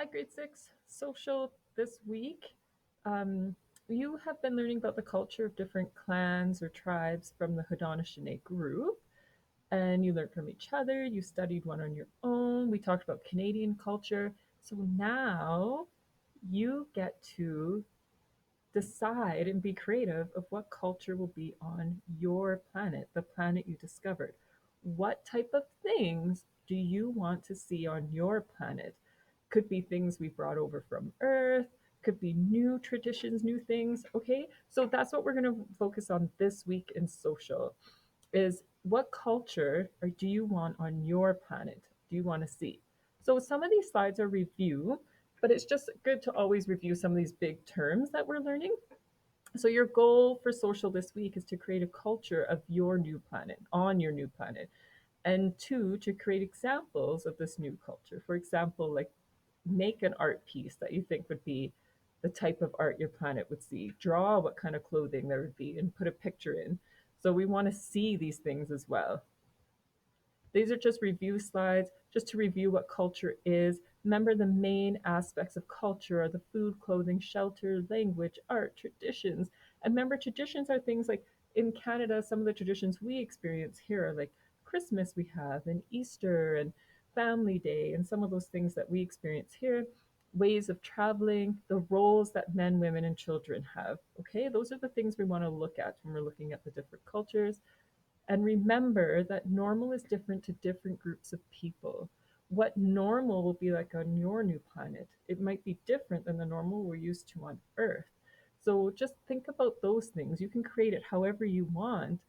Hi, grade six social this week. Um, you have been learning about the culture of different clans or tribes from the Haudenosaunee group, and you learned from each other. You studied one on your own. We talked about Canadian culture. So now you get to decide and be creative of what culture will be on your planet, the planet you discovered. What type of things do you want to see on your planet? Could be things we brought over from Earth, could be new traditions, new things. Okay, so that's what we're going to focus on this week in social is what culture or do you want on your planet? Do you want to see? So some of these slides are review, but it's just good to always review some of these big terms that we're learning. So your goal for social this week is to create a culture of your new planet, on your new planet. And two, to create examples of this new culture. For example, like make an art piece that you think would be the type of art your planet would see. Draw what kind of clothing there would be and put a picture in. So we want to see these things as well. These are just review slides, just to review what culture is. Remember, the main aspects of culture are the food, clothing, shelter, language, art, traditions. And remember, traditions are things like in Canada, some of the traditions we experience here are like Christmas we have, and Easter, and Family Day, and some of those things that we experience here. Ways of traveling, the roles that men, women, and children have. Okay, those are the things we want to look at when we're looking at the different cultures. And remember that normal is different to different groups of people. What normal will be like on your new planet, it might be different than the normal we're used to on Earth. So just think about those things. You can create it however you want.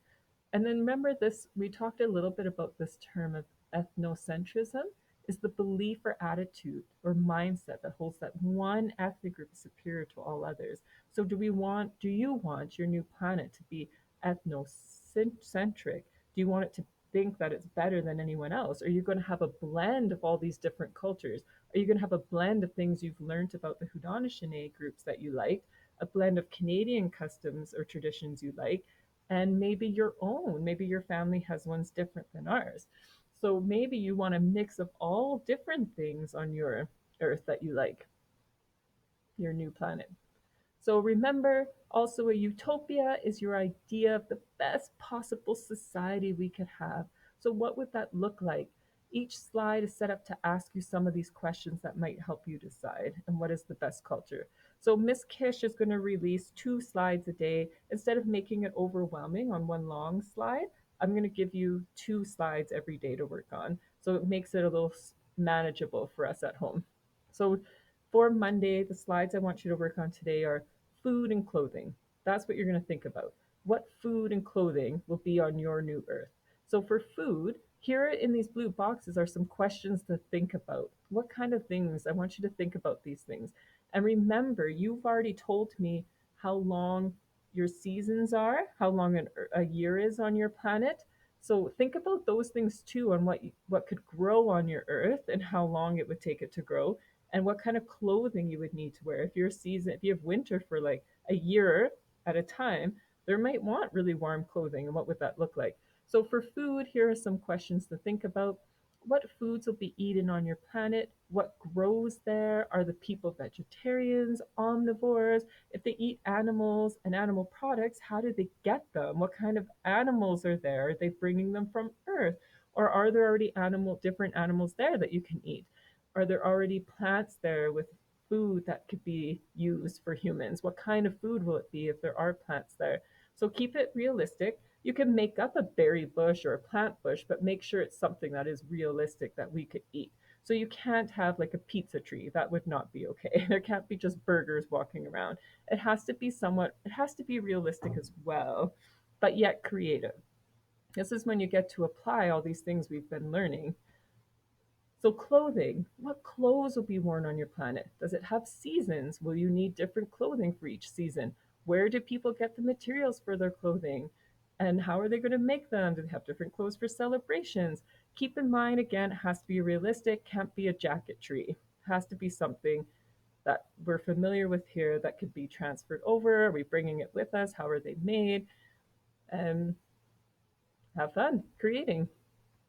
And then remember this, we talked a little bit about this term of ethnocentrism is the belief or attitude or mindset that holds that one ethnic group is superior to all others. So do you want your new planet to be ethnocentric? Do you want it to think that it's better than anyone else? Are you going to have a blend of all these different cultures? Are you going to have a blend of things you've learned about the Haudenosaunee groups that you liked, a blend of Canadian customs or traditions you like, and maybe your own? Maybe your family has ones different than ours. So maybe you want a mix of all different things on your Earth that you like, your new planet. So remember, also a utopia is your idea of the best possible society we could have. So what would that look like? Each slide is set up to ask you some of these questions that might help you decide and what is the best culture. So Miss Kish is going to release 2 slides a day. Instead of making it overwhelming on one long slide, I'm going to give you 2 slides every day to work on. So it makes it a little manageable for us at home. So for Monday, the slides I want you to work on today are food and clothing. That's what you're going to think about. What food and clothing will be on your new Earth? So, for food, here in these blue boxes are some questions to think about. What kind of things? I want you to think about these things. And remember, you've already told me how long your seasons are, how long a year is on your planet. So think about those things too, on what could grow on your Earth and how long it would take it to grow, and what kind of clothing you would need to wear. If you have winter for like a year at a time, there might want really warm clothing, and what would that look like? So for food, here are some questions to think about. What foods will be eaten on your planet? What grows there? Are the people vegetarians, omnivores? If they eat animals and animal products, how do they get them? What kind of animals are there? Are they bringing them from Earth? Or are there already different animals there that you can eat? Are there already plants there with food that could be used for humans? What kind of food will it be if there are plants there? So keep it realistic. You can make up a berry bush or a plant bush, but make sure it's something that is realistic that we could eat. So you can't have like a pizza tree. That would not be okay. There can't be just burgers walking around. It has to be realistic as well, but yet creative. This is when you get to apply all these things we've been learning. So, clothing. What clothes will be worn on your planet? Does it have seasons? Will you need different clothing for each season? Where do people get the materials for their clothing? And how are they going to make them? Do they have different clothes for celebrations? Keep in mind, again, it has to be realistic, can't be a jacket tree. It has to be something that we're familiar with here that could be transferred over. Are we bringing it with us? How are they made? And have fun creating.